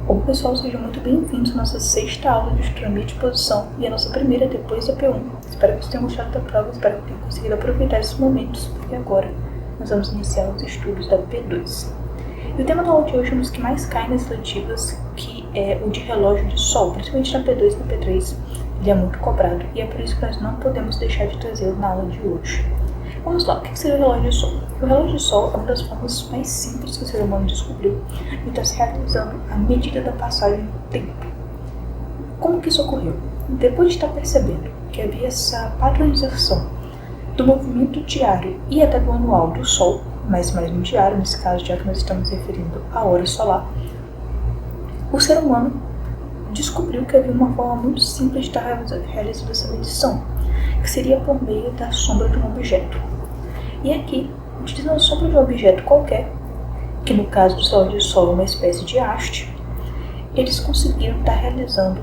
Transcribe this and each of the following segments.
Bom pessoal, sejam muito bem-vindos à nossa sexta aula de astronomia de posição e a nossa primeira depois da P1. Espero que vocês tenham gostado da prova, espero que tenham conseguido aproveitar esses momentos, porque agora nós vamos iniciar os estudos da P2. E o tema da aula de hoje é um dos que mais cai nas seletivas, que é o de relógio de sol, principalmente na P2 e na P3. Ele é muito cobrado e é por isso que nós não podemos deixar de trazê-lo na aula de hoje. Vamos lá, o que seria o relógio de sol? O relógio de sol é uma das formas mais simples que o ser humano descobriu e está se realizando a medida da passagem do tempo. Como que isso ocorreu? Depois de estar percebendo que havia essa padronização do movimento diário e até do anual do sol, mas mais no diário, nesse caso, já que nós estamos referindo à hora solar, o ser humano descobriu que havia uma forma muito simples de estar realizando essa medição, que seria por meio da sombra de um objeto. E aqui, utilizando a sombra de um objeto qualquer, que no caso do relógio de sol é uma espécie de haste, eles conseguiram estar realizando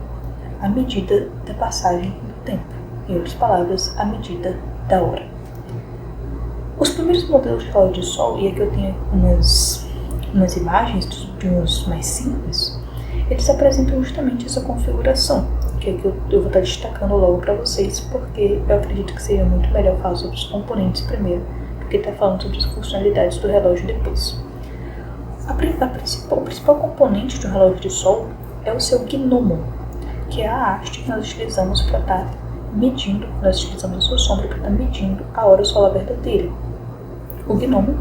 a medida da passagem do tempo, em outras palavras, a medida da hora. Os primeiros modelos de relógio de sol, e aqui eu tenho umas imagens de uns mais simples, eles apresentam justamente essa configuração, que aqui eu vou estar destacando logo para vocês, porque eu acredito que seria muito melhor falar sobre os componentes primeiro, do que estar falando sobre as funcionalidades do relógio depois. O principal componente de um relógio de sol é o seu gnomo, que é a haste que nós utilizamos para estar medindo, nós utilizamos a sua sombra para estar medindo a hora solar verdadeira. O gnomo,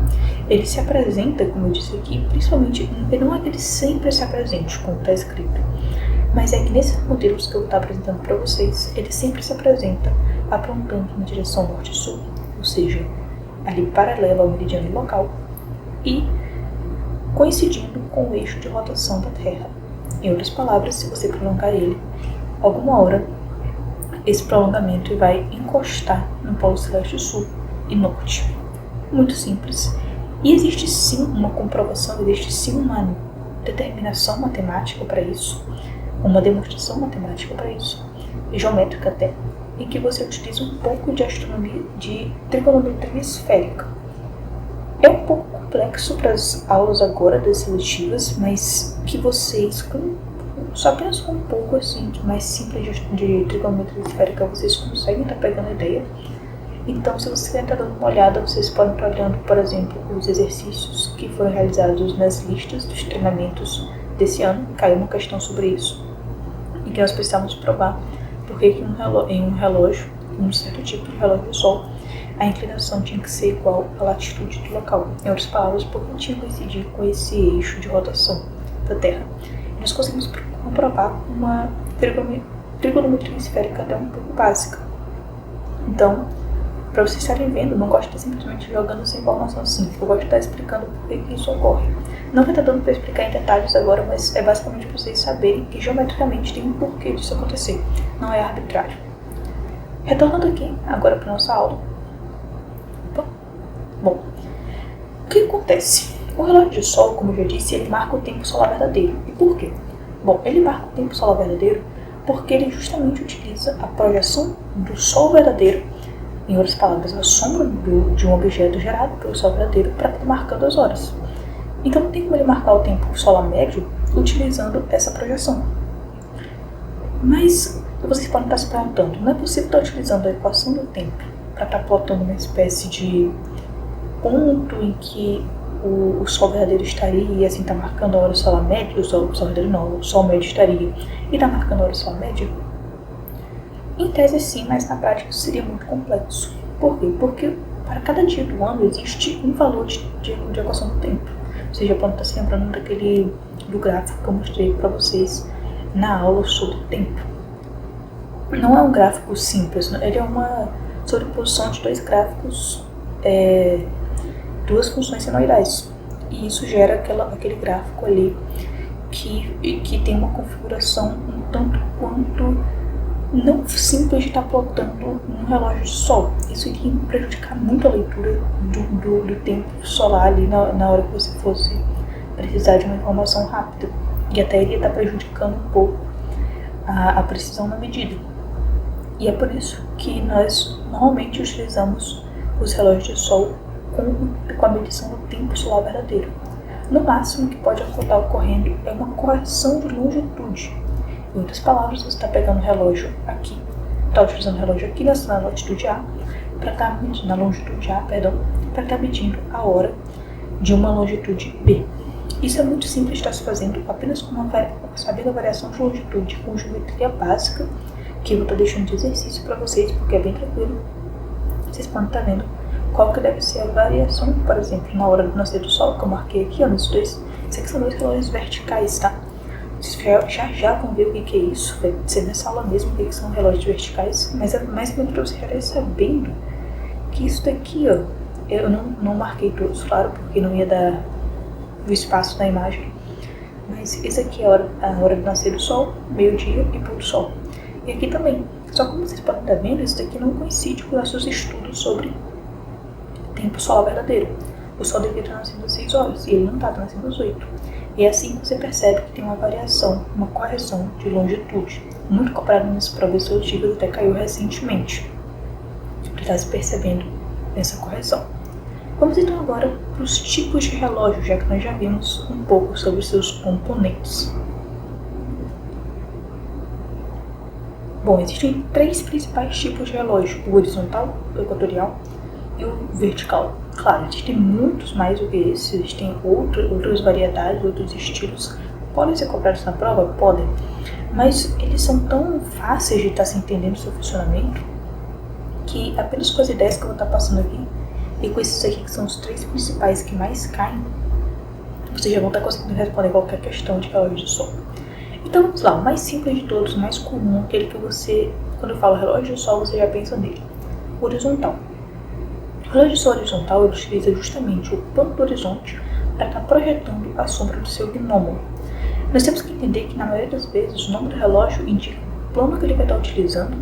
ele se apresenta, como eu disse aqui, principalmente, não é que ele sempre se apresente, como está escrito, mas é que nesses modelos que eu vou estar apresentando para vocês, ele sempre se apresenta apontando na direção norte-sul, ou seja, ali paralelo ao meridiano local e coincidindo com o eixo de rotação da Terra. Em outras palavras, se você prolongar ele, alguma hora esse prolongamento vai encostar no polo celeste sul e norte. Muito simples. E existe sim uma comprovação, existe sim uma determinação matemática para isso, uma demonstração matemática para isso, geométrica até, em que você utiliza um pouco de astronomia, de trigonometria esférica. É um pouco complexo para as aulas agora das seletivas, mas que vocês, só apenas com um pouco assim, mais simples de trigonometria esférica, vocês conseguem estar pegando a ideia. Então, se você está dando uma olhada, vocês podem estar olhando, por exemplo, os exercícios que foram realizados nas listas dos treinamentos desse ano. Caiu uma questão sobre isso, em que nós precisamos provar porque em um relógio, um certo tipo de relógio de sol, a inclinação tinha que ser igual à latitude do local. Em outras palavras, porque tinha que coincidir com esse eixo de rotação da Terra. E nós conseguimos comprovar uma trigonometria esférica até um pouco básica. Então, para vocês estarem vendo, não gosto de estar simplesmente jogando essa informação assim. Eu gosto de estar explicando por que isso ocorre. Não vai estar dando para explicar em detalhes agora, mas é basicamente para vocês saberem que geometricamente tem um porquê disso acontecer. Não é arbitrário. Retornando aqui, agora para a nossa aula. Bom, o que acontece? O relógio de sol, como eu já disse, ele marca o tempo solar verdadeiro. E por quê? Bom, ele marca o tempo solar verdadeiro porque ele justamente utiliza a projeção do sol verdadeiro, em outras palavras, a sombra de um objeto gerado pelo sol verdadeiro para estar marcando as horas. Então não tem como ele marcar o tempo solar médio utilizando essa projeção. Mas vocês podem estar se perguntando, não é possível estar utilizando a equação do tempo para estar plotando uma espécie de ponto em que o sol verdadeiro estaria e assim está marcando a hora solar média, o sol verdadeiro não, o sol médio estaria e está marcando a hora solar média? Em tese sim, mas na prática isso seria muito complexo. Por quê? Porque para cada dia do ano existe um valor de equação do tempo. Vocês já podem estar se lembrando do gráfico que eu mostrei para vocês na aula sobre o tempo. Não é um gráfico simples, ele é uma sobreposição de dois gráficos, duas funções senoidais. E isso gera aquele gráfico ali que tem uma configuração um tanto quanto não simples de estar plotando um relógio de sol. Isso iria prejudicar muito a leitura do tempo solar ali na hora que você fosse precisar de uma informação rápida. E até iria estar prejudicando um pouco a precisão na medida. E é por isso que nós normalmente utilizamos os relógios de sol com a medição do tempo solar verdadeiro. No máximo, o que pode estar ocorrendo é uma correção de longitude. Em outras palavras, você está pegando o relógio aqui, está utilizando o relógio aqui na latitude A, para estar medindo, na longitude A, para estar medindo a hora de uma longitude B. Isso é muito simples de estar se fazendo apenas sabendo a variação de longitude com geometria básica, que eu vou estar deixando de exercício para vocês, porque é bem tranquilo. Vocês podem estar vendo qual que deve ser a variação, por exemplo, na hora do nascer do sol, que eu marquei aqui, ó, nos dois. Isso aqui são dois relógios verticais, tá? Vocês já vão ver o que é isso, vai ser nessa aula mesmo o que são relógios verticais, mas é mais ou menos para você já ir sabendo que isso daqui, ó, eu não marquei todos, claro, porque não ia dar o espaço da imagem, mas esse aqui é a hora do nascer do sol, meio-dia e pôr do sol. E aqui também, só como vocês podem estar vendo, isso daqui não coincide com nossos estudos sobre tempo solar verdadeiro. O sol deveria estar nascendo às 6 horas e ele não está nascendo às 8. E é assim que você percebe que tem uma variação, uma correção de longitude, muito comparado nas provas seletivas, até caiu recentemente. Você está se percebendo essa correção. Vamos então agora para os tipos de relógio, já que nós já vimos um pouco sobre seus componentes. Bom, existem 3 principais tipos de relógio: o horizontal, o equatorial e o vertical. Claro, existem muitos mais do que esses, existem outras variedades, outros estilos. Podem ser cobrados na prova? Podem. Mas eles são tão fáceis de estar se entendendo o seu funcionamento que apenas com as ideias que eu vou estar passando aqui e com esses aqui que são os 3 principais que mais caem, vocês já vão estar conseguindo responder qualquer questão de relógio de sol. Então vamos lá, o mais simples de todos, o mais comum, aquele que você, quando eu falo relógio de sol, você já pensa nele. Horizontal. O relógio de sol horizontal ele utiliza justamente o plano do horizonte para estar projetando a sombra do seu gnômo. Nós temos que entender que na maioria das vezes o nome do relógio indica o plano que ele vai estar utilizando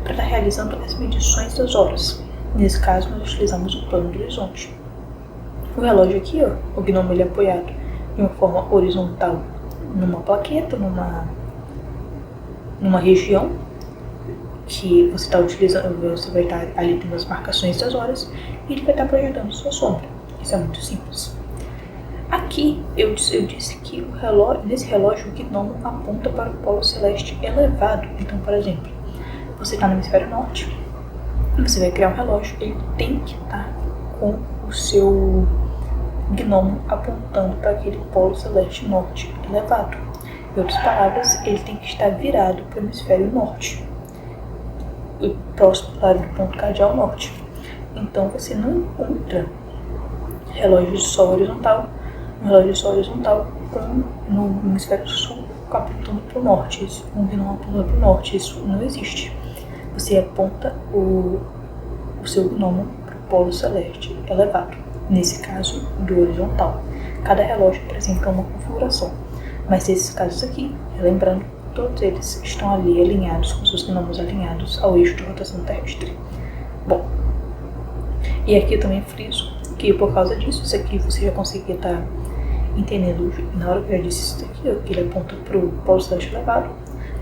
para estar realizando as medições das horas. Nesse caso, nós utilizamos o plano do horizonte. O relógio aqui, ó, o gnomo ele é apoiado de uma forma horizontal numa plaqueta, numa região que você está utilizando, você vai estar ali tendo as marcações das horas e ele vai estar projetando sua sombra. Isso é muito simples. Aqui eu disse que nesse relógio o gnomo aponta para o polo celeste elevado. Então, por exemplo, você está no hemisfério norte, você vai criar um relógio, ele tem que estar com o seu gnomo apontando para aquele polo celeste norte elevado. Em outras palavras, ele tem que estar virado para o hemisfério norte, próximo do ponto cardeal norte. Então você não encontra relógio de sol horizontal, um relógio de sol horizontal no hemisfério sul apontando para o norte, um gnomo apontando para o norte, isso não existe. Você aponta o seu gnomo para o polo celeste elevado, nesse caso do horizontal. Cada relógio apresenta uma configuração, mas nesses casos aqui, lembrando, todos eles estão ali alinhados, com seus gnomos alinhados ao eixo de rotação terrestre. Bom, e aqui eu também friso que por causa disso, isso aqui você já conseguia estar entendendo na hora que eu já disse isso daqui, ó, que ele aponta para o polo celeste elevado.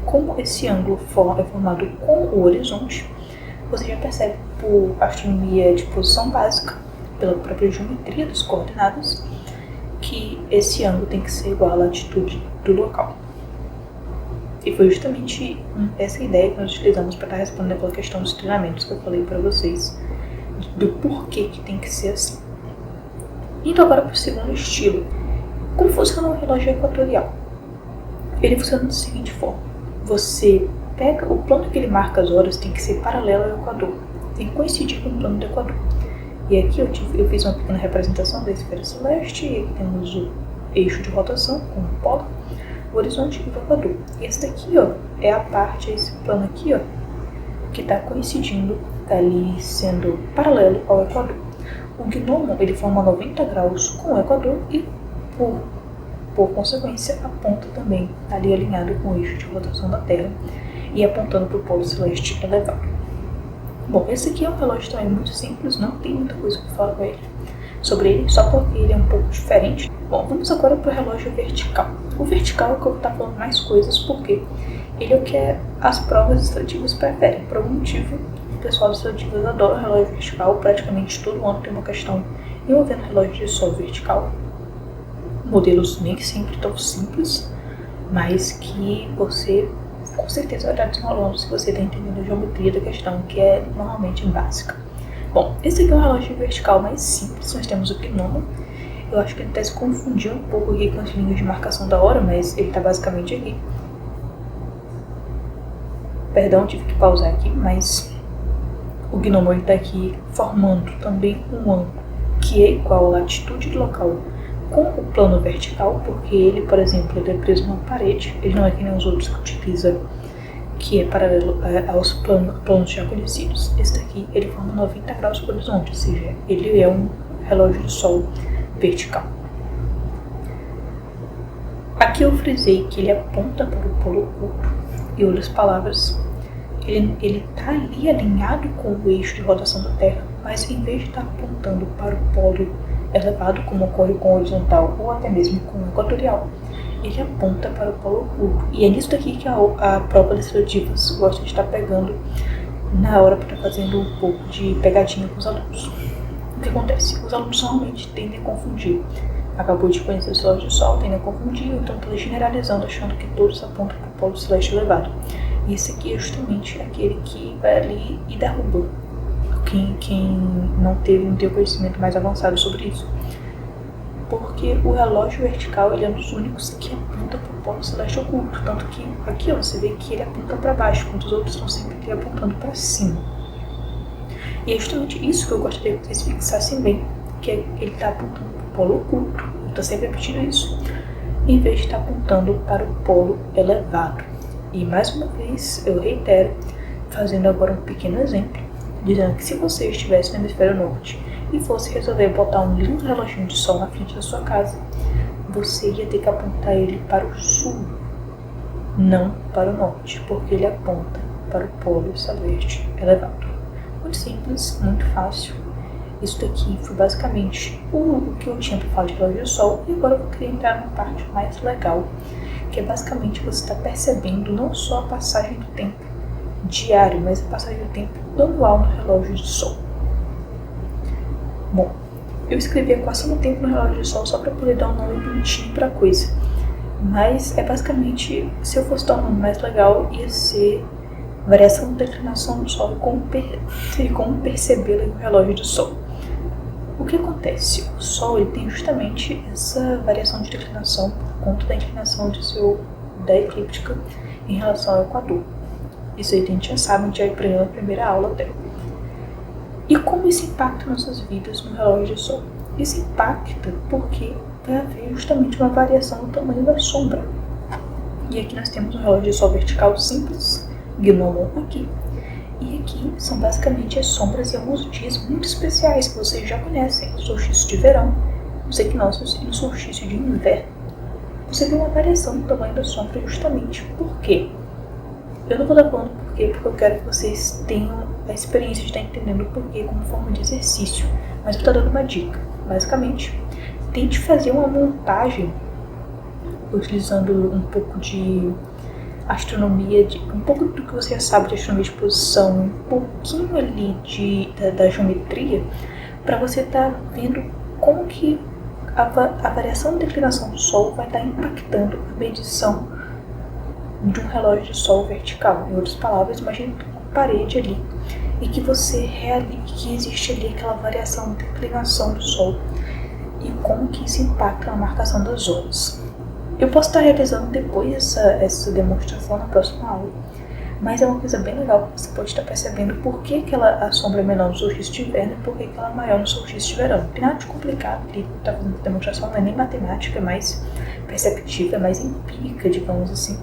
Como esse ângulo é formado com o horizonte, você já percebe por astronomia de posição básica, pela própria geometria das coordenadas, que esse ângulo tem que ser igual à latitude do local. E foi justamente essa ideia que nós utilizamos para estar respondendo aquela questão dos treinamentos que eu falei para vocês, do porquê que tem que ser assim. Então agora para o segundo estilo. Como funciona o relógio equatorial? Ele funciona da seguinte forma. Você pega o plano que ele marca as horas, tem que ser paralelo ao equador, tem que coincidir com o plano do equador. E aqui eu fiz uma pequena representação da esfera celeste, e aqui temos o eixo de rotação com o polo, o horizonte e o equador. E esse daqui, ó, é a parte, esse plano aqui, ó, que está coincidindo, está ali sendo paralelo ao equador. O gnomo ele forma 90 graus com o equador e por consequência, aponta também ali alinhado com o eixo de rotação da Terra e apontando para o polo celeste elevado. Bom, esse aqui é um relógio também muito simples, não tem muita coisa para falar sobre ele, só porque ele é um pouco diferente. Bom, vamos agora para o relógio vertical. O vertical é o que eu vou estar falando mais coisas, porque ele é o que as provas estrativas preferem. Por algum motivo, o pessoal das estrativas adora o relógio vertical, praticamente todo ano tem uma questão envolvendo relógio de sol vertical. modelos nem sempre tão simples, mas que você com certeza vai estar desenrolando se você está entendendo a geometria da questão, que é normalmente básica. Bom, esse aqui é um relógio vertical mais simples, nós temos o gnomo. Eu acho que ele está se confundindo um pouco aqui com as linhas de marcação da hora, mas ele está basicamente aqui. Perdão, tive que pausar aqui, mas o gnomo está aqui formando também um ângulo que é igual à latitude do local com o plano vertical, porque ele, por exemplo, ele é preso numa parede, ele não é que nem os outros que utiliza, que é paralelo aos planos já conhecidos. Esse daqui, ele forma 90 graus para o horizonte, ou seja, ele é um relógio de sol vertical. Aqui eu frisei que ele aponta para o polo oculto, em outras palavras, ele está ali alinhado com o eixo de rotação da Terra, mas em vez de estar apontando para o polo elevado, como ocorre com o horizontal ou até mesmo com o equatorial, ele aponta para o polo oculto. E é nisso daqui que a prova legislativas gosta de estar pegando na hora para estar fazendo um pouco de pegadinha com os alunos. O que acontece? Os alunos normalmente tendem a confundir. Acabou de conhecer o relógio do Sol, tendem a confundir, então estão generalizando, achando que todos apontam para o polo celeste elevado. E esse aqui é justamente aquele que vai ali e derruba quem não tem um conhecimento mais avançado sobre isso. Porque o relógio vertical ele é um dos únicos que aponta para o polo celeste oculto. Tanto que aqui você vê que ele aponta para baixo, enquanto os outros estão sempre apontando para cima. E é justamente isso que eu gostaria que vocês fixassem bem, que ele está apontando para o polo oculto. Eu estou sempre repetindo isso, em vez de estar apontando para o polo elevado. E mais uma vez eu reitero, fazendo agora um pequeno exemplo, dizendo que se você estivesse no hemisfério norte e fosse resolver botar um lindo reloginho de sol na frente da sua casa, você ia ter que apontar ele para o sul, não para o norte, porque ele aponta para o polo celeste elevado. Muito simples, muito fácil. Isso daqui foi basicamente o que eu tinha para falar de relógio de sol, e agora eu queria entrar na parte mais legal, que é basicamente você está percebendo não só a passagem do tempo diário, mas a passagem do tempo anual no relógio de sol. Bom, eu escrevi a equação do tempo no relógio de sol só para poder dar um nome bonitinho para a coisa, mas é basicamente, se eu fosse dar um nome mais legal, ia ser variação da declinação do sol e como percebê-la no relógio de sol. O que acontece? O Sol ele tem justamente essa variação de declinação por conta da inclinação da eclíptica em relação ao Equador. Isso aí a gente já sabe, a gente já aprendeu na primeira aula até. E como isso impacta nossas vidas no relógio de sol? Isso impacta porque vai haver justamente uma variação do tamanho da sombra. E aqui nós temos um relógio de sol vertical simples, gnomo aqui. E aqui são basicamente as sombras e alguns dias muito especiais que vocês já conhecem. O solstício de verão, os equinócios e o solstício de inverno. Você vê uma variação do tamanho da sombra justamente por quê? Eu não vou dar falando por quê, porque eu quero que vocês tenham a experiência de estar entendendo o porquê como forma de exercício. Mas eu estou dando uma dica. Basicamente, tente fazer uma montagem utilizando um pouco de astronomia, um pouco do que você já sabe de astronomia de posição, um pouquinho ali da geometria, para você estar vendo como que a variação da declinação do Sol vai estar impactando a medição de um relógio de sol vertical. Em outras palavras, imagine uma parede ali e que que existe ali aquela variação de declinação do Sol e como que isso impacta na marcação das horas. Eu posso estar realizando depois essa demonstração na próxima aula, mas é uma coisa bem legal que você pode estar percebendo por que a sombra é menor no solstício de inverno e por que ela é maior no solstício de verão. Não tem nada de complicado ali, tá fazendo essa demonstração, não é nem matemática, é mais perceptiva, é mais empírica, digamos assim,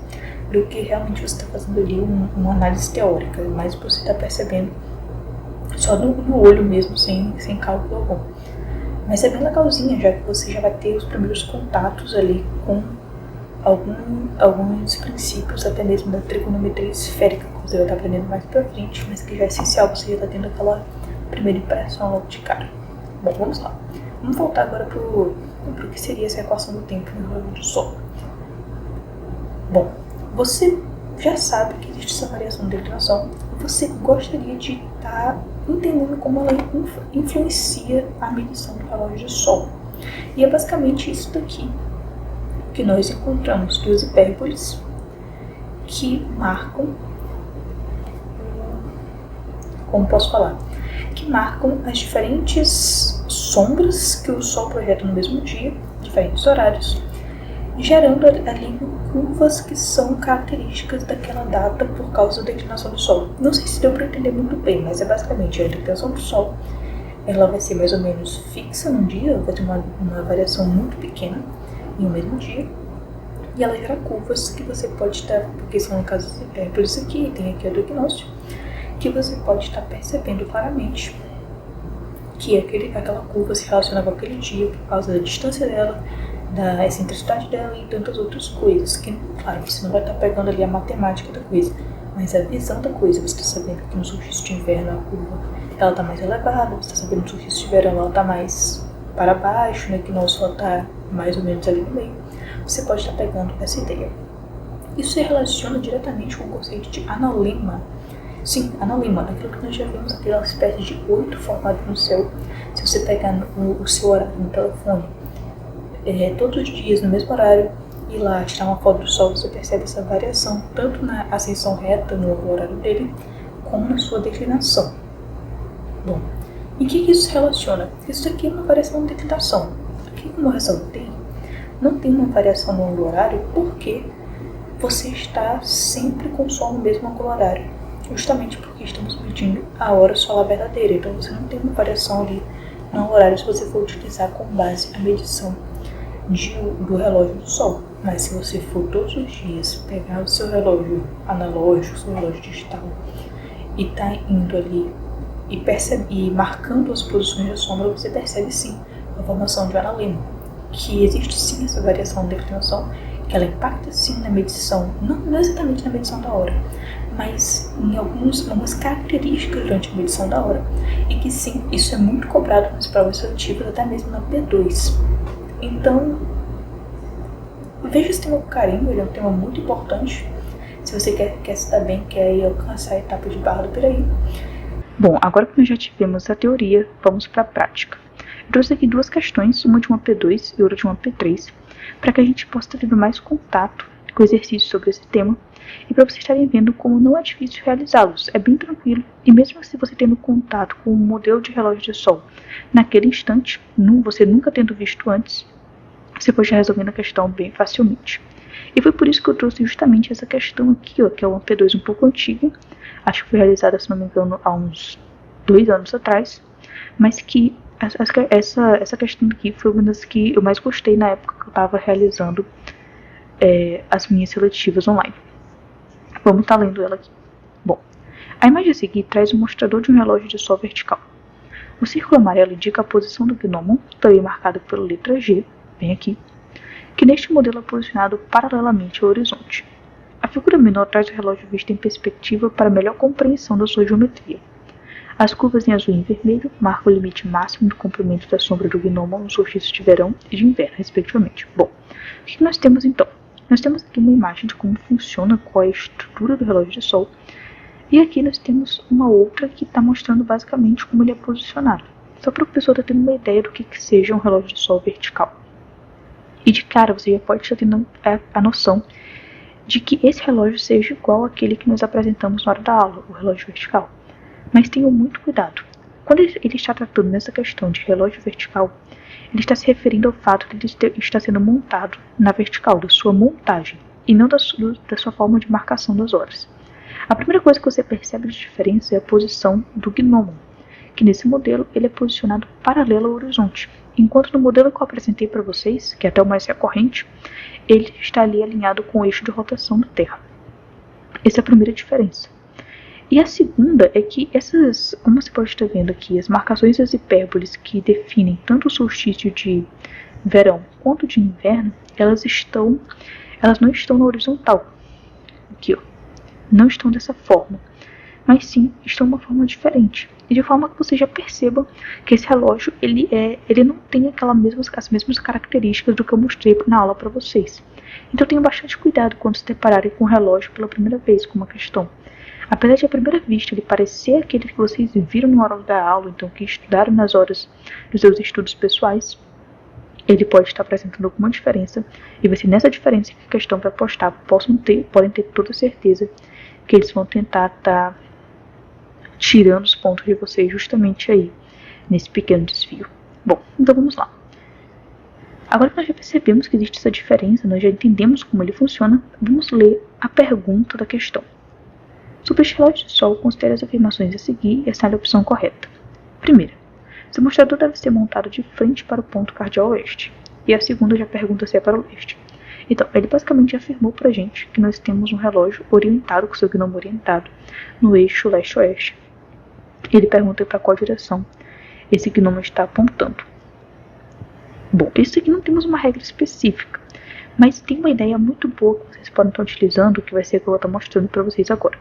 do que realmente você está fazendo ali uma análise teórica, mas você está percebendo só no olho mesmo, sem cálculo algum. Mas é bem legalzinha, já que você já vai ter os primeiros contatos ali com alguns princípios, até mesmo da trigonometria esférica, que você vai estar aprendendo mais pra frente, mas que já é essencial, você já está tendo aquela primeira impressão logo de cara. Bom, vamos lá. Vamos voltar agora pro que seria essa equação do tempo no relógio do Sol. Bom, você já sabe que existe essa variação de declinação. Você gostaria de estar entendendo como ela influencia a medição do relógio de Sol. E é basicamente isso daqui que nós encontramos duas hipérboles que marcam, como posso falar, que marcam as diferentes sombras que o Sol projeta no mesmo dia, diferentes horários, gerando ali curvas que são características daquela data por causa da inclinação do Sol. Não sei se deu para entender muito bem, mas é basicamente a inclinação do Sol. Ela vai ser mais ou menos fixa num dia, vai ter uma variação muito pequena em um mesmo dia, e ela gera curvas que você pode estar, porque são casos por isso aqui, tem aqui a do equinócio, que você pode estar percebendo claramente que aquela curva se relaciona com aquele dia por causa da distância dela, da excentricidade dela e tantas outras coisas, que, claro, você não vai estar pegando ali a matemática da coisa, mas a visão da coisa. Você está sabendo que no solstício de inverno a curva ela está mais elevada, você está sabendo que no solstício de verão ela está mais para baixo, né, que no Sol está mais ou menos ali no meio. Você pode estar pegando essa ideia. Isso se relaciona diretamente com o conceito de analema. Sim, analema, aquilo que nós já vimos, aquela espécie de 8 formado no céu. Se você pegar o seu horário no telefone, todos os dias no mesmo horário, e lá tirar uma foto do Sol, você percebe essa variação tanto na ascensão reta no horário dele, como na sua declinação. Bom, e o que isso relaciona? Isso aqui é uma variação de declinação. Aqui, como eu ressaltei, não tem uma variação no ângulo horário porque você está sempre com o Sol no mesmo ângulo horário, justamente porque estamos medindo a hora solar verdadeira. Então você não tem uma variação ali no horário se você for utilizar como base a medição do relógio do Sol. Mas se você for todos os dias pegar o seu relógio analógico, o seu relógio digital, e tá indo ali e marcando as posições da sombra, você percebe sim a formação de um analema, que existe sim essa variação de declinação, que ela impacta sim na medição, não exatamente na medição da hora, mas em algumas características durante a medição da hora, e que sim, isso é muito cobrado nas provas seletivas, até mesmo na P2. Então, veja esse tema com carinho, ele é um tema muito importante. Se você quer se dar bem, quer ir alcançar a etapa de Barra do Piraí. Bom, agora que nós já tivemos a teoria, vamos para a prática. Eu trouxe aqui duas questões, uma de uma P2 e outra de uma P3, para que a gente possa ter mais contato com exercícios sobre esse tema e para vocês estarem vendo como não é difícil realizá-los, é bem tranquilo, e mesmo se você tendo contato com o modelo de relógio de Sol naquele instante, você nunca tendo visto antes, você pode estar resolvendo a questão bem facilmente. E foi por isso que eu trouxe justamente essa questão aqui, ó, que é uma P2 um pouco antiga, acho que foi realizada, se não me engano, há uns 2 anos atrás, mas que essa questão aqui foi uma das que eu mais gostei na época que eu estava realizando as minhas seletivas online. Vamos estar lendo ela aqui. Bom, a imagem a seguir traz o mostrador de um relógio de Sol vertical. O círculo amarelo indica a posição do gnomon, também marcado pela letra G, bem aqui, que neste modelo é posicionado paralelamente ao horizonte. A figura menor traz o relógio visto em perspectiva para melhor compreensão da sua geometria. As curvas em azul e em vermelho marcam o limite máximo do comprimento da sombra do gnomon no solstício de verão e de inverno, respectivamente. Bom, o que nós temos então? Nós temos aqui uma imagem de como funciona, qual é a estrutura do relógio de Sol, e aqui nós temos uma outra que está mostrando basicamente como ele é posicionado, só para o pessoal estar tendo uma ideia do que seja um relógio de Sol vertical. E de cara você já pode estar tendo a noção de que esse relógio seja igual àquele que nós apresentamos na hora da aula, o relógio vertical. Mas tenham muito cuidado. Quando ele está tratando nessa questão de relógio vertical, ele está se referindo ao fato de ele estar sendo montado na vertical, da sua montagem, e não da sua forma de marcação das horas. A primeira coisa que você percebe de diferença é a posição do gnomon, que nesse modelo ele é posicionado paralelo ao horizonte, enquanto no modelo que eu apresentei para vocês, que é até o mais recorrente, ele está ali alinhado com o eixo de rotação da Terra. Essa é a primeira diferença. E a segunda é que como você pode estar vendo aqui, as marcações das hipérboles que definem tanto o solstício de verão quanto de inverno, elas não estão na horizontal. Aqui, ó. Não estão dessa forma, mas sim estão de uma forma diferente. E de forma que você já perceba que esse relógio ele não tem as mesmas características do que eu mostrei na aula para vocês. Então tenham bastante cuidado quando se depararem com o relógio pela primeira vez com uma questão. Apesar de à primeira vista ele parecer aquele que vocês viram na hora da aula, então que estudaram nas horas dos seus estudos pessoais, ele pode estar apresentando alguma diferença, e vai ser nessa diferença que a questão vai postar. Podem ter toda certeza que eles vão tentar estar tirando os pontos de vocês justamente aí, nesse pequeno desvio. Bom, então vamos lá. Agora que nós já percebemos que existe essa diferença, nós já entendemos como ele funciona, vamos ler a pergunta da questão. Sobre este relógio de sol, considere as afirmações a seguir e assinale a opção correta. Primeira, seu mostrador deve ser montado de frente para o ponto cardeal oeste. E a segunda já pergunta se é para o leste. Então, ele basicamente afirmou pra gente que nós temos um relógio orientado, com seu gnomo orientado, no eixo leste-oeste. Ele pergunta para qual direção esse gnomo está apontando. Bom, isso aqui não temos uma regra específica, mas tem uma ideia muito boa que vocês podem estar utilizando, que vai ser a que eu vou estar mostrando para vocês agora.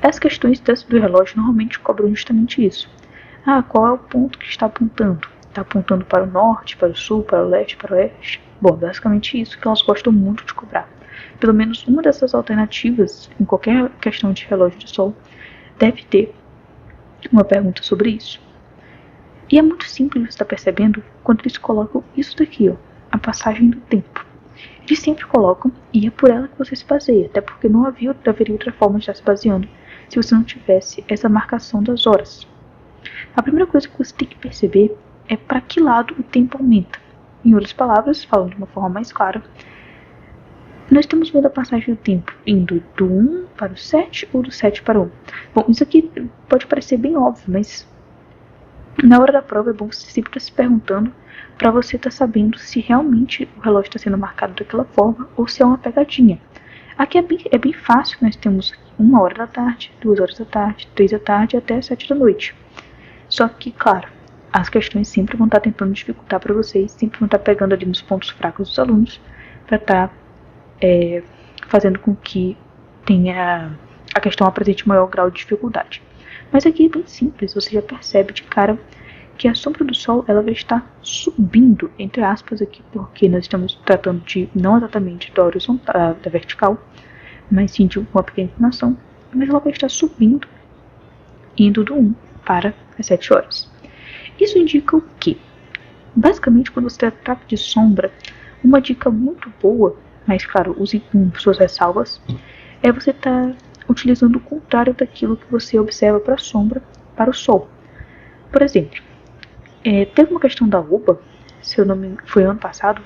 As questões do relógio normalmente cobram justamente isso. Qual é o ponto que está apontando? Está apontando para o norte, para o sul, para o leste, para o oeste? Bom, basicamente isso que elas gostam muito de cobrar. Pelo menos uma dessas alternativas, em qualquer questão de relógio de sol, deve ter uma pergunta sobre isso. E é muito simples, você está percebendo, quando eles colocam isso daqui, ó, a passagem do tempo. Eles sempre colocam, e é por ela que você se baseia, até porque não haveria outra forma de estar se baseando se você não tivesse essa marcação das horas. A primeira coisa que você tem que perceber é para que lado o tempo aumenta. Em outras palavras, falando de uma forma mais clara, nós estamos vendo a passagem do tempo indo do 1 para o 7 ou do 7 para o 1. Bom, isso aqui pode parecer bem óbvio, mas na hora da prova é bom você sempre estar se perguntando para você estar sabendo se realmente o relógio está sendo marcado daquela forma ou se é uma pegadinha. Aqui é bem fácil, nós temos 1 hora da tarde, 2 horas da tarde, 3 da tarde até 7 da noite. Só que, claro, as questões sempre vão estar tentando dificultar para vocês, sempre vão estar pegando ali nos pontos fracos dos alunos para estar fazendo com que a questão apresente maior grau de dificuldade. Mas aqui é bem simples, você já percebe de cara que a sombra do sol ela vai estar subindo, entre aspas aqui, porque nós estamos tratando de não exatamente da horizontal, da vertical, mas sim de uma pequena inclinação, mas ela vai estar subindo, indo do 1 para as 7 horas. Isso indica o quê? Basicamente, quando você trata de sombra, uma dica muito boa, mas claro, use com suas ressalvas, é você estar utilizando o contrário daquilo que você observa para a sombra, para o sol. Por exemplo, teve uma questão da UBA, se eu não me engano, foi ano passado,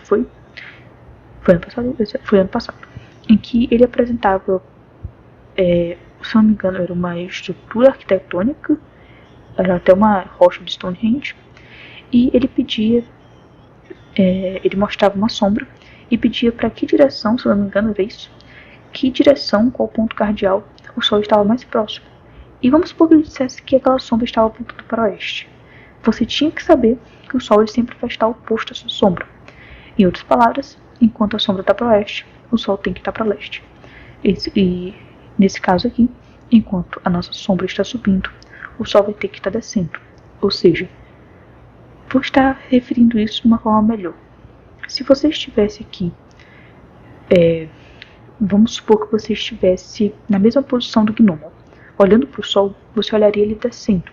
em que ele apresentava, se eu não me engano, era uma estrutura arquitetônica, era até uma rocha de Stonehenge, e ele pedia, ele mostrava uma sombra e pedia para que direção, se eu não me engano era isso, que direção, qual ponto cardeal o sol estava mais próximo. E vamos supor que ele dissesse que aquela sombra estava apontando para o oeste. Você tinha que saber que o sol ele sempre vai estar oposto à sua sombra. Em outras palavras, enquanto a sombra está para o oeste, o sol tem que estar para o leste. E nesse caso aqui, enquanto a nossa sombra está subindo, o sol vai ter que estar descendo. Ou seja, vou estar referindo isso de uma forma melhor. Se você estivesse aqui, vamos supor que você estivesse na mesma posição do gnomo. Olhando para o sol, você olharia ele descendo.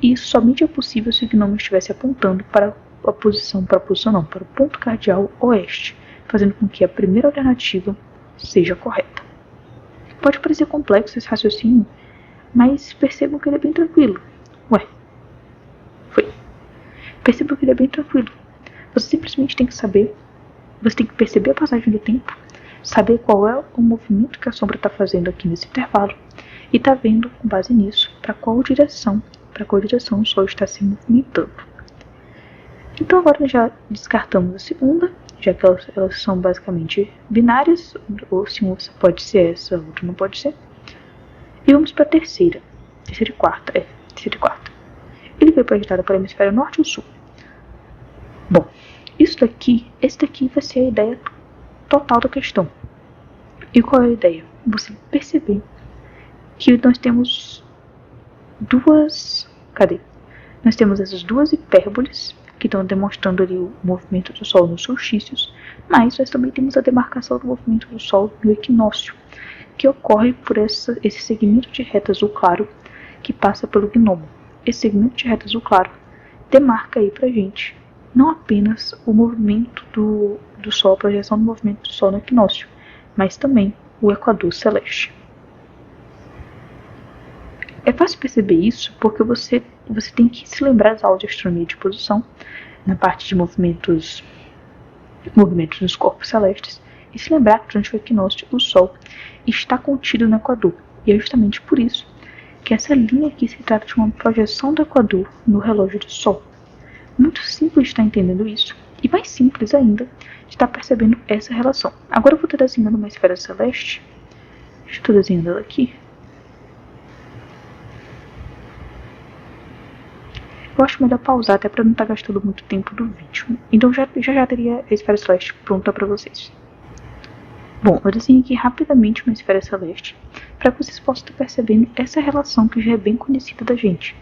E isso somente é possível se o gnomo estivesse apontando para o ponto cardeal oeste, fazendo com que a primeira alternativa seja correta. Pode parecer complexo esse raciocínio, mas percebam que ele é bem tranquilo. Percebam que ele é bem tranquilo. Você simplesmente tem que saber, você tem que perceber a passagem do tempo, saber qual é o movimento que a sombra está fazendo aqui nesse intervalo e tá vendo, com base nisso, para qual direção o sol está se movimentando. Então agora já descartamos a segunda, já que elas são basicamente binárias, ou se uma pode ser essa, a outra não pode ser. E vamos para a terceira e quarta. Ele foi projetado para o hemisfério norte ou sul. Bom, esse daqui vai ser a ideia total da questão. E qual é a ideia? Você perceber que nós temos Nós temos essas duas hipérboles que estão demonstrando ali o movimento do Sol nos solstícios, mas nós também temos a demarcação do movimento do Sol no equinócio, que ocorre por esse segmento de reta azul claro que passa pelo gnomo. Esse segmento de reta azul claro demarca aí pra gente não apenas o movimento do Sol, a projeção do movimento do Sol no equinócio, mas também o equador celeste. É fácil perceber isso porque você tem que se lembrar das aulas de astronomia de posição, na parte de movimentos dos corpos celestes, e se lembrar que durante o equinócio o Sol está contido no equador. E é justamente por isso que essa linha aqui se trata de uma projeção do equador no relógio do Sol. Muito simples de estar entendendo isso, e mais simples ainda de estar percebendo essa relação. Agora eu vou estar desenhando uma esfera celeste. Estou desenhando ela aqui. Eu acho melhor pausar até para não estar gastando muito tempo do vídeo. Então já teria a esfera celeste pronta para vocês. Bom, eu desenhei aqui rapidamente uma esfera celeste para que vocês possam estar percebendo essa relação que já é bem conhecida da gente.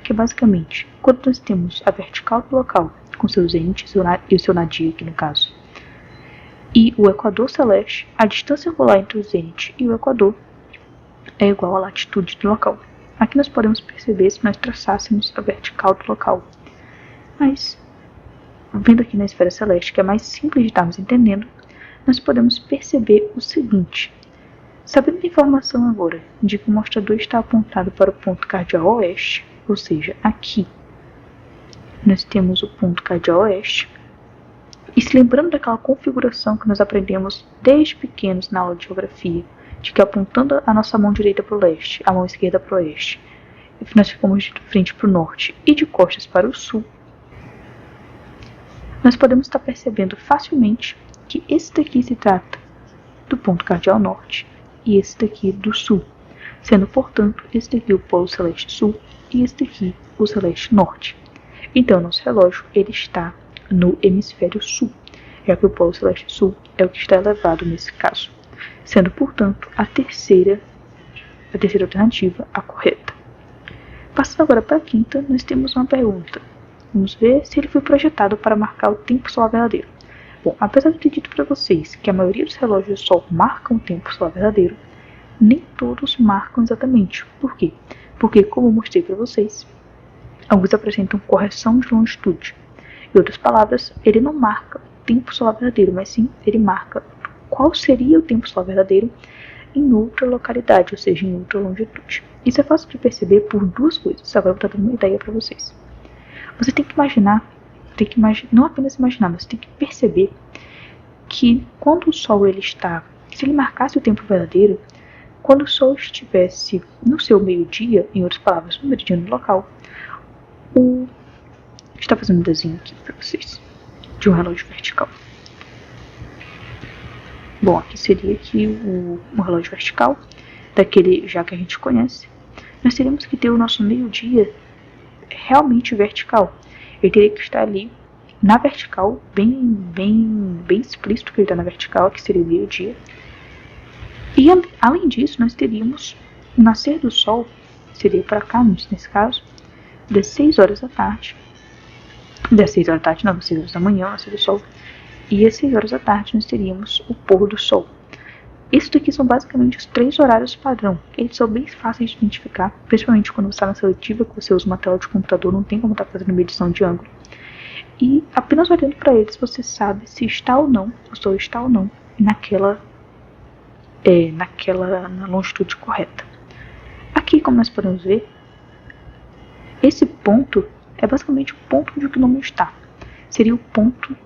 Que é basicamente, quando nós temos a vertical do local, com seu zênite e o seu nadir aqui no caso, e o equador celeste, a distância angular entre o zênite e o equador é igual à latitude do local. Aqui nós podemos perceber se nós traçássemos a vertical do local. Mas, vendo aqui na esfera celeste, que é mais simples de estarmos entendendo, nós podemos perceber o seguinte. Sabendo a informação agora de que o mostrador está apontado para o ponto cardeal oeste, ou seja, aqui nós temos o ponto cardeal oeste, e se lembrando daquela configuração que nós aprendemos desde pequenos na aula de geografia, de que apontando a nossa mão direita para o leste, a mão esquerda para o oeste, nós ficamos de frente para o norte e de costas para o sul, nós podemos estar percebendo facilmente que esse daqui se trata do ponto cardeal norte e esse daqui do sul, sendo, portanto, esse daqui o polo celeste sul e esse daqui o celeste norte. Então, nosso relógio ele está no hemisfério sul, já que o polo celeste sul é o que está elevado nesse caso, sendo, portanto, a terceira alternativa a correta. Passando agora para a quinta, nós temos uma pergunta. Vamos ver se ele foi projetado para marcar o tempo solar verdadeiro. Bom, apesar de eu ter dito para vocês que a maioria dos relógios do Sol marcam o tempo solar verdadeiro, nem todos marcam exatamente. Por quê? Porque, como eu mostrei para vocês, alguns apresentam correção de longitude. Em outras palavras, ele não marca o tempo solar verdadeiro, mas sim ele marca qual seria o tempo solar verdadeiro em outra localidade, ou seja, em outra longitude. Isso é fácil de perceber por duas coisas. Agora eu vou estar dando uma ideia para vocês. Você tem que imaginar, não apenas imaginar, mas você tem que perceber que quando o Sol ele está, se ele marcasse o tempo verdadeiro, quando o Sol estivesse no seu meio-dia, em outras palavras, no meridiano local, está fazendo um desenho aqui para vocês de um relógio vertical. Bom, aqui seria aqui um relógio vertical, daquele já que a gente conhece. Nós teríamos que ter o nosso meio-dia realmente vertical. Ele teria que estar ali na vertical, bem explícito que ele está na vertical, que seria o meio-dia. E além disso, nós teríamos o nascer do Sol, seria para cá, nesse caso, das 6 horas da tarde. Das 6 horas da tarde, não, das 6 horas da manhã, o nascer do Sol. E às 6 horas da tarde nós teríamos o pôr do Sol. Esses daqui são basicamente os 3 horários padrão. Eles são bem fáceis de identificar, principalmente quando você está na seletiva, que você usa uma tela de computador, não tem como estar fazendo medição de ângulo. E apenas olhando para eles, você sabe se está ou não, o Sol está ou não na longitude correta. Aqui, como nós podemos ver, esse ponto é basicamente o ponto onde o gnômio está. Seria o ponto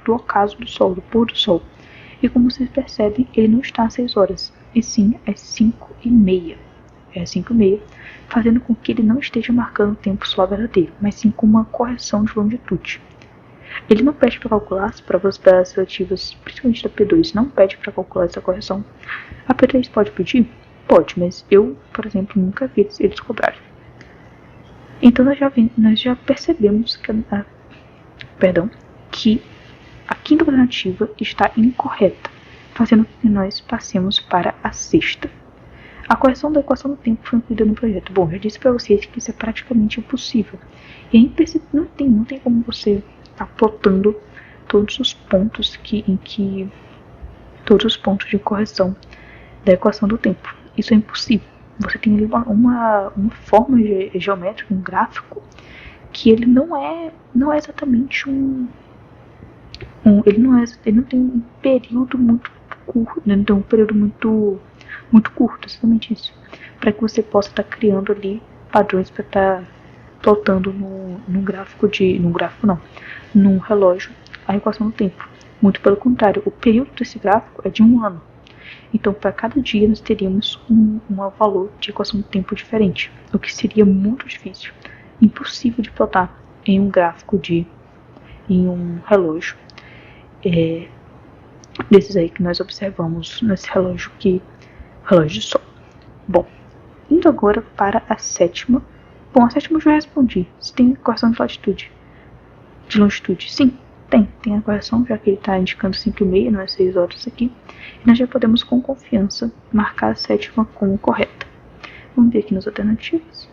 do ocaso do Sol, do pôr do Sol. E como vocês percebem, ele não está às 6 horas, e sim às 5h30. É às 5h30, fazendo com que ele não esteja marcando o tempo solar verdadeiro, mas sim com uma correção de longitude. Ele não pede para calcular, as provas das seletivas, principalmente da P2, não pede para calcular essa correção. A P3 pode pedir? Pode, mas eu, por exemplo, nunca vi eles cobrarem. Então nós já percebemos que a quinta alternativa está incorreta, fazendo com que nós passemos para a sexta. A correção da equação do tempo foi incluída no projeto. Bom, eu disse para vocês que isso é praticamente impossível. E aí não tem como você estar plotando todos os pontos todos os pontos de correção da equação do tempo. Isso é impossível. Você tem ali uma forma geométrica, um gráfico, que ele não é exatamente ele não tem um período muito curto, né? Então um período muito curto, exatamente isso, para que você possa estar criando ali padrões para estar plotando num relógio a equação do tempo. Muito pelo contrário, o período desse gráfico é de 1 ano. Então, para cada dia, nós teríamos um valor de equação do tempo diferente, o que seria muito difícil, impossível de plotar em um gráfico em um relógio desses aí que nós observamos nesse relógio relógio de sol. Bom, indo agora para a sétima. Bom, a sétima eu já respondi. Se tem correção de latitude, de longitude? Sim, tem a correção, já que ele está indicando 5,5, não é 6 horas aqui. E nós já podemos com confiança marcar a sétima como correta. Vamos ver aqui nas alternativas.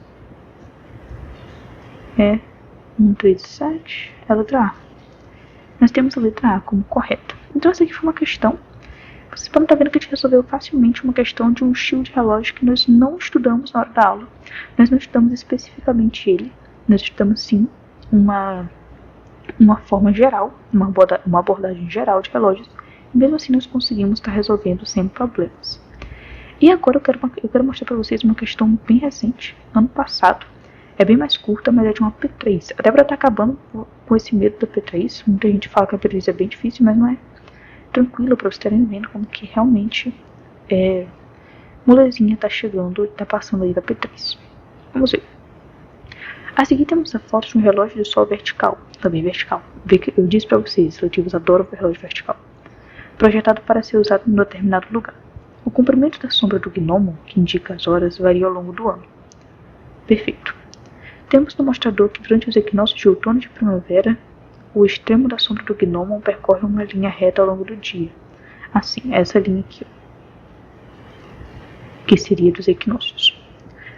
1, 3 e 7 é a letra A. Nós temos a letra A como correta. Então essa aqui foi uma questão. Você pode estar vendo que a gente resolveu facilmente uma questão de um estilo de relógio que nós não estudamos na hora da aula. Nós não estudamos especificamente ele. Nós estudamos sim uma forma geral, uma abordagem geral de relógios. E mesmo assim nós conseguimos estar resolvendo sem problemas. E agora eu quero mostrar para vocês uma questão bem recente, ano passado. É bem mais curta, mas é de uma P3. Até para estar acabando com esse medo da P3. Muita gente fala que a P3 é bem difícil, mas não é. Tranquilo, para vocês estarem vendo como que realmente molezinha tá chegando e tá passando aí da P3. Vamos ver. A seguir temos a foto de um relógio de sol vertical, também vertical. Eu disse para vocês, seletivos adoram o relógio vertical. Projetado para ser usado em um determinado lugar. O comprimento da sombra do gnomo, que indica as horas, varia ao longo do ano. Perfeito. Temos no mostrador que durante os equinócios de outono e de primavera, o extremo da sombra do gnomo percorre uma linha reta ao longo do dia. Assim, essa linha aqui, que seria dos equinócios.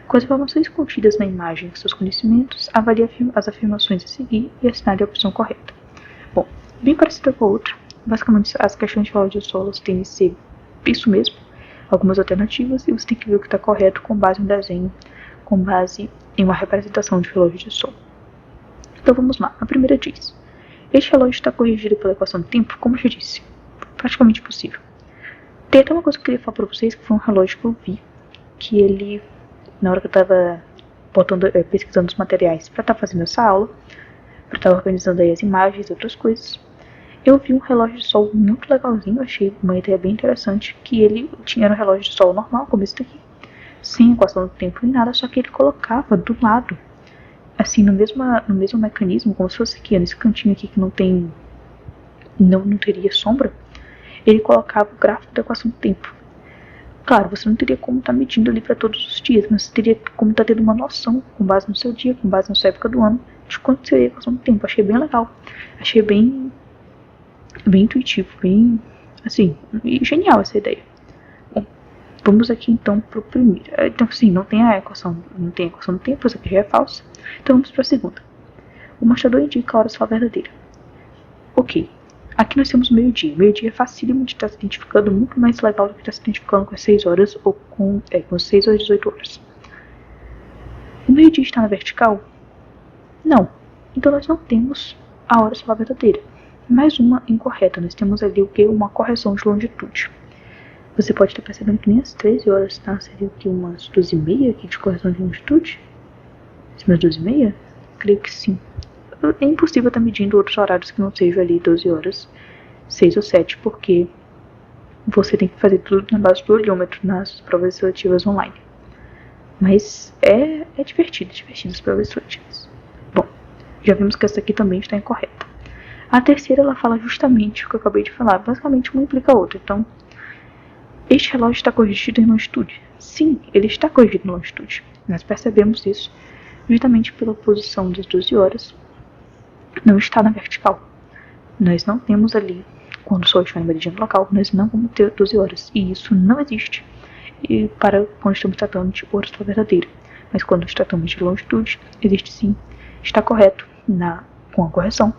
Com as informações contidas na imagem e seus conhecimentos, avalie as afirmações a seguir e assinale a opção correta. Bom, bem parecida com a outra. Basicamente, as questões de relógio de sol têm que ser isso mesmo, algumas alternativas, e você tem que ver o que está correto com base em um desenho, com base em uma representação de relógio de sol. Então vamos lá. A primeira diz: este relógio está corrigido pela equação do tempo, como eu já disse. Praticamente impossível. Tem até uma coisa que eu queria falar para vocês, que foi um relógio que eu vi, que ele, na hora que eu estava pesquisando os materiais para estar fazendo essa aula, para estar organizando aí as imagens e outras coisas, eu vi um relógio de sol muito legalzinho, achei uma ideia bem interessante, que ele tinha um relógio de sol normal, como esse daqui, sem equação do tempo nem nada, só que ele colocava do lado, assim, no mesmo mecanismo, como se fosse aqui, nesse cantinho aqui que não teria sombra, ele colocava o gráfico da equação do tempo. Claro, você não teria como estar medindo ali para todos os dias, mas você teria como estar tendo uma noção, com base no seu dia, com base na sua época do ano, de quanto seria a equação do tempo. Achei bem legal, achei bem intuitivo, bem, assim, genial essa ideia. Bom, vamos aqui então para o primeiro. Então, sim, não tem a equação do tempo, essa aqui já é falsa. Então vamos para a segunda. O mostrador indica a hora só verdadeira. Ok, aqui nós temos meio-dia. Meio-dia é facílimo de estar se identificando, muito mais legal do que estar se identificando com as 6 horas ou com 6 ou 18 horas. O meio-dia está na vertical? Não. Então nós não temos a hora solar verdadeira. Mais uma incorreta. Nós temos ali o que? Uma correção de longitude. Você pode estar percebendo que nem às 13 horas, tá? Seria o que? Umas 12h30 aqui de correção de longitude? Umas 12h30? Creio que sim. É impossível estar medindo outros horários que não sejam ali 12 horas, 6 ou 7, porque você tem que fazer tudo na base do olhômetro nas provas seletivas online. Mas é divertido as provas seletivas. Bom, já vimos que essa aqui também está incorreta. A terceira, ela fala justamente o que eu acabei de falar. Basicamente, uma implica a outra. Então, este relógio está corrigido em longitude? Sim, ele está corrigido em longitude. Nós percebemos isso justamente pela posição das 12 horas. Não está na vertical. Nós não temos ali, quando o sol está no meridiano local, nós não vamos ter 12 horas. E isso não existe para quando estamos tratando de hora solar verdadeira. Mas quando tratamos de longitude, existe sim, está correto com a correção.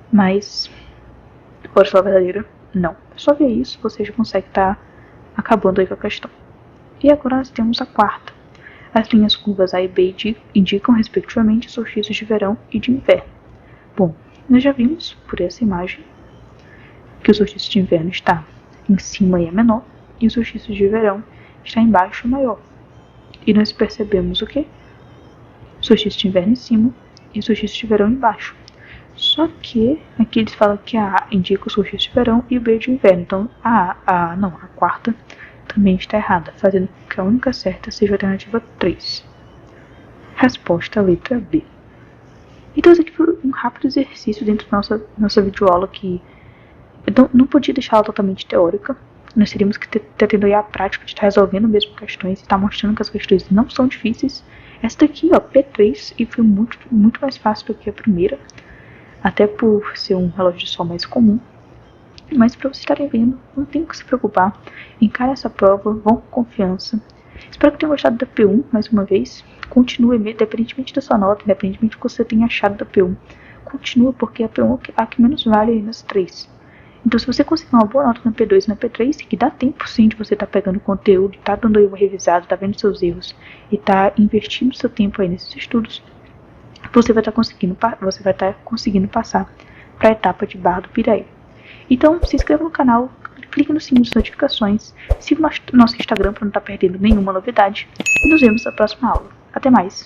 Mas hora solar verdadeira, não. É só ver isso, você já consegue estar acabando aí com a questão. E agora nós temos a quarta. As linhas curvas A e B indicam, respectivamente, os solstícios de verão e de inverno. Bom, nós já vimos, por essa imagem, que o solstício de inverno está em cima e é menor, e o solstício de verão está embaixo e maior. E nós percebemos o quê? O solstício de inverno em cima e o solstício de verão embaixo. Só que aqui eles falam que a A indica o solstício de verão e o B de inverno. Então a quarta também está errada, fazendo com que a única certa seja a alternativa 3. Resposta, letra B. Então esse aqui foi um rápido exercício dentro da nossa videoaula que eu não podia deixá-la totalmente teórica. Nós teríamos que ter tendo aí a prática de estar resolvendo mesmo questões e estar mostrando que as questões não são difíceis. Essa daqui, ó, P3, e foi muito, muito mais fácil do que a primeira, até por ser um relógio de sol mais comum. Mas para vocês estarem vendo, não tem que se preocupar. Encare essa prova, vão com confiança. Espero que tenham gostado da P1 mais uma vez. Continue, independentemente da sua nota, independentemente do que você tenha achado da P1. Continua, porque a P1 é a que menos vale aí nas 3. Então, se você conseguir uma boa nota na P2 e na P3, que dá tempo sim de você estar pegando o conteúdo, estar dando aí uma revisada, estar vendo seus erros e estar investindo seu tempo aí nesses estudos, você vai estar conseguindo passar para a etapa de Barra do Piraí. Então, se inscreva no canal, clique no sininho de notificações, siga o nosso Instagram para não estar perdendo nenhuma novidade e nos vemos na próxima aula. Até mais!